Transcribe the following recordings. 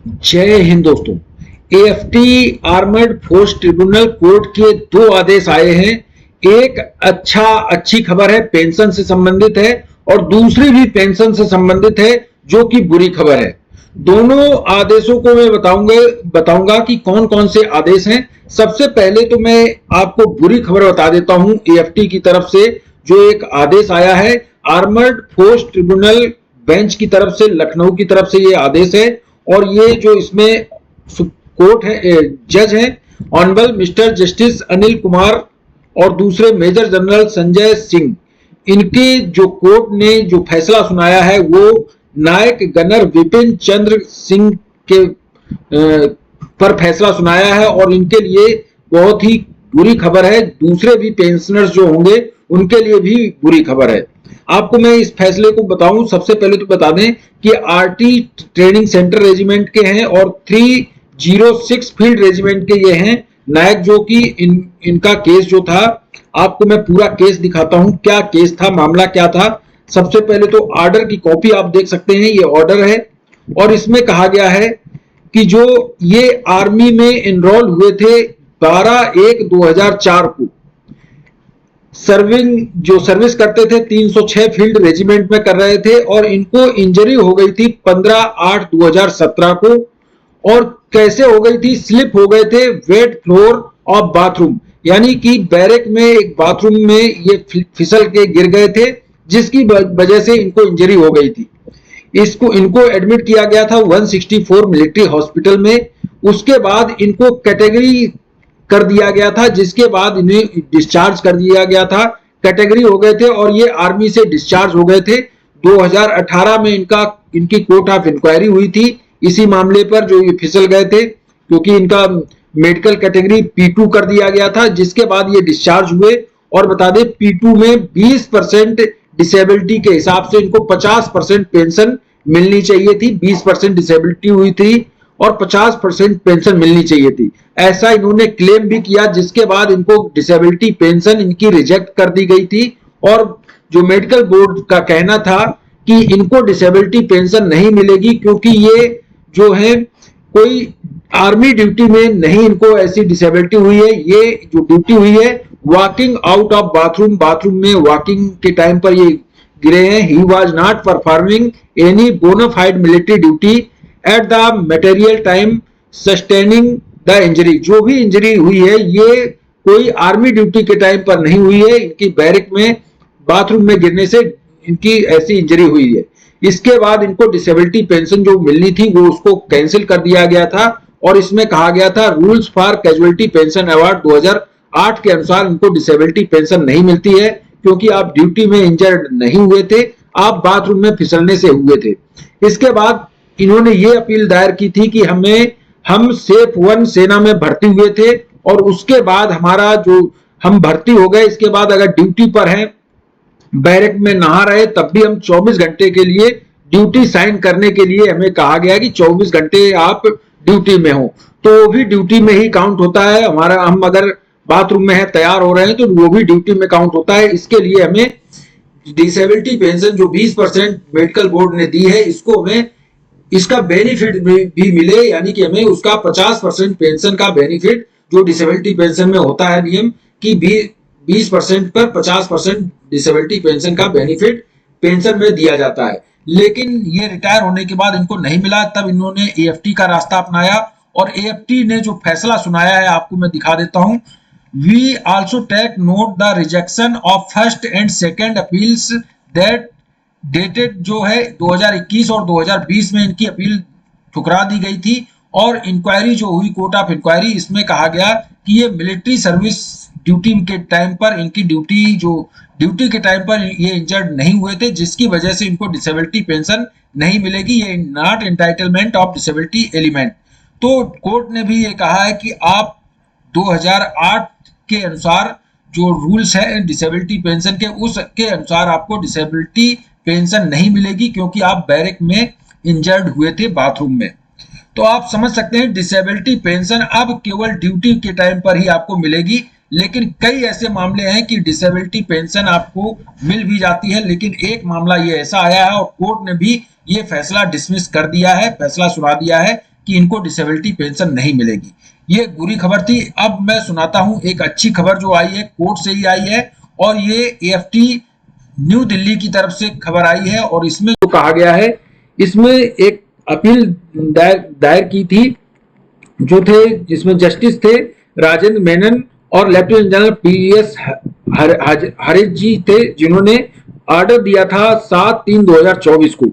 जय हिंद दोस्तों। AFT armoured force tribunal court के दो आदेश आए हैं। एक अच्छी खबर है, पेंशन से संबंधित है, और दूसरी भी पेंशन से संबंधित है जो कि बुरी खबर है। दोनों आदेशों को मैं बताऊंगा कि कौन कौन से आदेश हैं। सबसे पहले तो मैं आपको बुरी खबर बता देता हूं। एएफटी की तरफ से जो एक आदेश आया है, आर्मर्ड फोर्स ट्रिब्यूनल बेंच की तरफ से, लखनऊ की तरफ से ये आदेश है। और ये जो इसमें कोर्ट है, जज है honourable mister justice Anil Kumar और दूसरे मेजर जनरल संजय सिंह, इनके जो कोर्ट ने जो फैसला सुनाया है वो नायक गनर विपिन चंद्र सिंह के पर फैसला सुनाया है। और इनके लिए बहुत ही बुरी खबर है। दूसरे भी पेंशनर्स जो होंगे उनके लिए भी बुरी खबर है। आपको मैं इस फैसले को बताऊं, सबसे पहले तो बता दें कि आरटी ट्रेनिंग सेंटर रेजिमेंट के हैं और 306 फील्ड रेजिमेंट के ये हैं नायक, जो कि इनका केस जो था, आपको मैं पूरा केस दिखाता हूं। क्या केस था, मामला क्या था। सबसे पहले तो ऑर्डर की कॉपी आप देख सकते हैं, ये ऑर्डर है। और इसमें कहा गया है कि जो ये आर्मी में एनरोल हुए थे 12/1/2004 को, सर्विस करते थे, 306 फील्ड रेजिमेंट में कर रहे थे, और इनको इंजरी हो गई थी 15/8/2017 को। और कैसे हो गई थी, स्लिप हो गए थे वेट फ्लोर ऑफ बाथरूम, यानी कि बैरक में एक बाथरूम में ये फिसल के गिर गए थे, जिसकी वजह से इनको इंजरी हो गई थी। इनको एडमिट किया गया था 164 मिलिट्री हॉस्पिटल में। उसके बाद इनको कैटेगरी कर दिया गया था, जिसके बाद इन्हें डिस्चार्ज कर दिया गया था। कैटेगरी हो गए थे और ये आर्मी से डिस्चार्ज हो गए थे। 2018 में इनकी कोर्ट ऑफ इंक्वायरी हुई थी इसी मामले पर, जो ये फिसल गए थे, क्योंकि इनका मेडिकल कैटेगरी P2 कर दिया गया था, जिसके बाद ये डिस्चार्ज हुए। और बता दें, P2 में 20% डिसेबिलिटी के हिसाब से इनको 50% पेंशन मिलनी चाहिए थी। 20% डिसेबिलिटी हुई थी और 50% पेंशन मिलनी चाहिए थी, ऐसा इन्होंने क्लेम भी किया, जिसके बाद इनको डिसेबिलिटी पेंशन इनकी रिजेक्ट कर दी गई थी। और जो मेडिकल बोर्ड का कहना था कि इनको डिसेबिलिटी पेंशन नहीं मिलेगी, क्योंकि ये जो है कोई आर्मी ड्यूटी में नहीं इनको ऐसी डिसेबिलिटी हुई है। ये जो ड्यूटी हुई है वॉकिंग आउट ऑफ बाथरूम में वॉकिंग के टाइम पर ये गिरे हैं। He was not performing any bona fide military duty at the material time sustaining the injury. जो भी इंजरी हुई है ये कोई आर्मी ड्यूटी के टाइम पर नहीं हुई है, इनकी बैरक में बाथरूम में गिरने से इनकी ऐसी इंजरी हुई है। इसके बाद इनको डिसेबिलिटी पेंशन जो मिलनी थी वो उसको कैंसिल कर दिया गया था। और इसमें कहा गया था rules for casualty pension award 2008 के अनुसार इनको डिसेबिलिटी पेंशन नहीं मिलती है, क्योंकि आप ड्यूटी में इंजर्ड नहीं हुए थे, आप बाथरूम में फिसलने से हुए थे। इसके बाद इन्होंने ये अपील दायर की थी कि हम सेफ वन सेना में भर्ती हुए थे, और उसके बाद हमारा जो हम भर्ती हो गए, इसके बाद अगर ड्यूटी पर हैं, बैरक में नहा रहे, तब भी हम 24 घंटे के लिए ड्यूटी साइन करने के लिए हमें कहा गया कि 24 घंटे आप ड्यूटी में हो, तो वो भी ड्यूटी में ही काउंट होता है हमारा। हम अगर बाथरूम में है, तैयार हो रहे हैं, तो वो भी ड्यूटी में काउंट होता है। इसके लिए हमें डिसेबिलिटी पेंशन जो 20% मेडिकल बोर्ड ने दी है, इसको हमें इसका बेनिफिट भी मिले, यानी कि हमें उसका 50% पेंशन का बेनिफिट, जो डिसेबिलिटी पेंशन में होता है नियम कि 20% पर 50% डिसेबिलिटी पेंशन का बेनिफिट पेंशन में दिया जाता है। लेकिन ये रिटायर होने के बाद इनको नहीं मिला, तब इन्होंने एएफटी का रास्ता अपनाया। और एएफटी ने जो फैसला सुनाया है आपको मैं दिखा देता हूं। We also take note the rejection of first and second appeals that dated, जो है 2021 और 2020 में इनकी अपील ठुकरा दी गई थी। और इंक्वायरी जो हुई, कोर्ट ऑफ इंक्वायरी, इसमें कहा गया कि ये मिलिट्री सर्विस ड्यूटी के टाइम पर इनकी ड्यूटी के टाइम पर ये इंजर्ड नहीं हुए थे, जिसकी वजह से इनको डिसेबिलिटी पेंशन नहीं मिलेगी। ये not entitlement of disability element. तो कोर्ट ने भी ये कहा है कि आप 2008 के अनुसार जो रूल्स है डिसेबिलिटी पेंशन के, उसके अनुसार आपको डिसेबिलिटी पेंशन नहीं मिलेगी, क्योंकि आप बैरक में इंजर्ड हुए थे बाथरूम में। तो आप समझ सकते हैं डिसेबिलिटी पेंशन अब केवल ड्यूटी के टाइम पर ही आपको मिलेगी। लेकिन कई ऐसे मामले हैं कि डिसेबिलिटी पेंशन आपको मिल भी जाती है, लेकिन एक मामला ये ऐसा आया है और कोर्ट ने भी ये फैसला डिसमिस कर दिया है, फैसला सुना दिया है कि इनको डिसेबिलिटी पेंशन नहीं मिलेगी। ये बुरी खबर थी। अब मैं सुनाता हूं एक अच्छी खबर जो आई है, कोर्ट से ही आई है, और ये एएफटी न्यू दिल्ली की तरफ से खबर आई है। और इसमें जो कहा गया है, इसमें एक अपील दायर की थी, जो थे जिसमें जस्टिस थे राजेंद्र मेनन और लेफ्टिनेंट जनरल पीएस हरिज जी थे, जिन्होंने ऑर्डर दिया था 7/3/2024 को।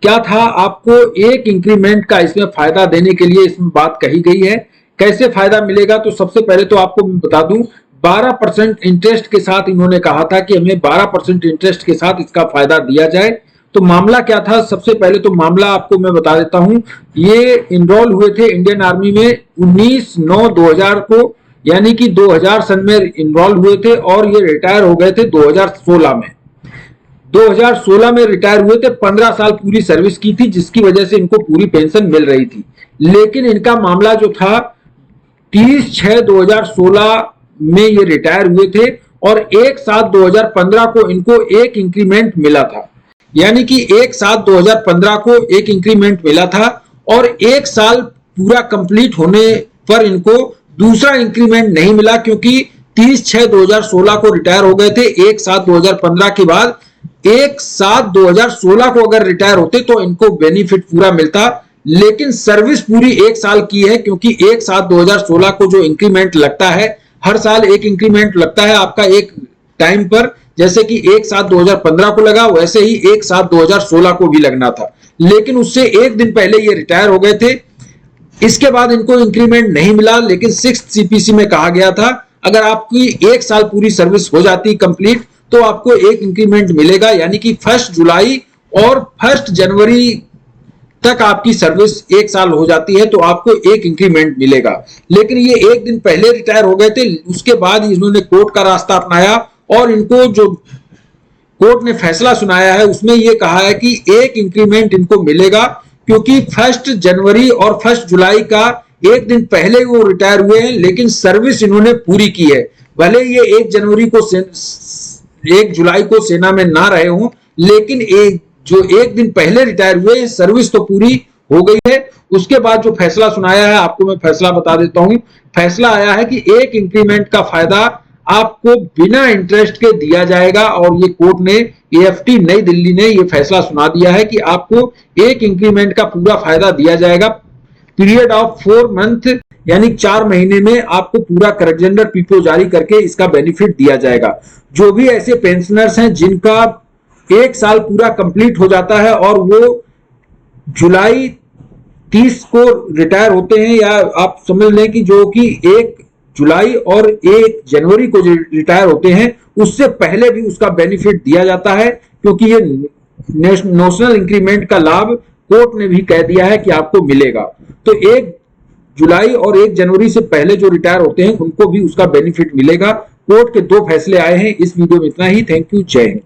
क्या था, आपको एक इंक्रीमेंट का इसमें फायदा देने के लिए इसमें बात कही गई है। कैसे फायदा मिलेगा, तो सबसे पहले तो आपको बता दूं, 12% इंटरेस्ट के साथ इन्होंने कहा था कि हमें 12% इंटरेस्ट के साथ इसका फायदा दिया जाए। तो मामला क्या था, सबसे पहले तो मामला आपको मैं बता देता हूं। ये इनरोल हुए थे इंडियन आर्मी में 19/9/2000 को, यानी कि 2000 सन में इनरोल हुए थे, और ये रिटायर हो गए थे 2016 में। 2016 में रिटायर हुए थे, 15 साल पूरी सर्विस की थी, जिसकी वजह से इनको पूरी पेंशन मिल रही थी। लेकिन इनका मामला जो था 30/6/2016 में ये रिटायर हुए थे, और 1/7/2015 को इनको एक इंक्रीमेंट मिला था। यानी कि 1/7/2015 को एक इंक्रीमेंट मिला था, और एक साल पूरा कंप्लीट होने पर इनको दूसरा इंक्रीमेंट नहीं मिला, क्योंकि 30/6/2016 को रिटायर हो गए थे। 1/7/2015 के बाद 1/7/2016 को अगर रिटायर होते तो इनको बेनिफिट पूरा मिलता। लेकिन सर्विस पूरी एक साल की है, क्योंकि 1/7/2016 को जो इंक्रीमेंट लगता है, हर साल एक इंक्रीमेंट लगता है आपका एक टाइम पर, जैसे कि 1/7/2015 को लगा, वैसे ही 1/7/2016 को भी लगना था। लेकिन उससे एक दिन पहले ये रिटायर हो गए थे। इसके बाद इनको इंक्रीमेंट नहीं मिला। लेकिन 6th सीपीसी में कहा गया था, अगर आपकी एक साल पूरी सर्विस हो जाती कंप्लीट, तो आपको एक इंक्रीमेंट मिलेगा। यानी कि 1 जुलाई और 1 जनवरी तक आपकी सर्विस एक साल हो जाती है, तो आपको एक इंक्रीमेंट मिलेगा। लेकिन ये एक दिन पहले रिटायर हो गए थे, उसके बाद इन्होंने कोर्ट का रास्ता अपनाया, और इनको जो कोर्ट ने फैसला सुनाया है उसमें यह कहा है कि एक इंक्रीमेंट इनको मिलेगा, क्योंकि 1 जनवरी और 1 जुलाई का एक दिन पहले वो रिटायर हुए हैं, लेकिन सर्विस इन्होंने पूरी की है। भले ये 1 जुलाई को सेना में ना रहे हों, लेकिन एक दिन पहले रिटायर हुए, सर्विस तो पूरी हो गई है। उसके बाद जो फैसला सुनाया है, आपको मैं फैसला बता देता हूं। फैसला आया है कि एक इंक्रीमेंट का फायदा आपको बिना इंटरेस्ट के दिया जाएगा, और ये कोर्ट ने, एएफटी नई दिल्ली ने ये फैसला सुना दिया है कि आपको एक इंक्रीमेंट का पूरा फायदा दिया जाएगा। पीरियड ऑफ 4 मंथ, यानी 4 महीने में आपको पूरा करेक्टर पीपीओ जारी करके इसका बेनिफिट दिया जाएगा। जो भी ऐसे पेंशनर्स हैं जिनका एक साल पूरा कंप्लीट हो जाता है और वो जुलाई 30 को रिटायर होते हैं, या आप समझ लें कि जो कि 1 जुलाई और 1 जनवरी को रिटायर होते हैं, उससे पहले भी उसका बेनिफिट दिया जाता है, क्योंकि ये नेशनल इंक्रीमेंट का लाभ कोर्ट ने भी कह दिया है कि आपको मिलेगा। तो 1 जुलाई और 1 जनवरी से पहले जो रिटायर होते हैं उनको भी उसका बेनिफिट मिलेगा। कोर्ट के 2 फैसले आए हैं। इस वीडियो में इतना ही। Thank you. जय हिंद।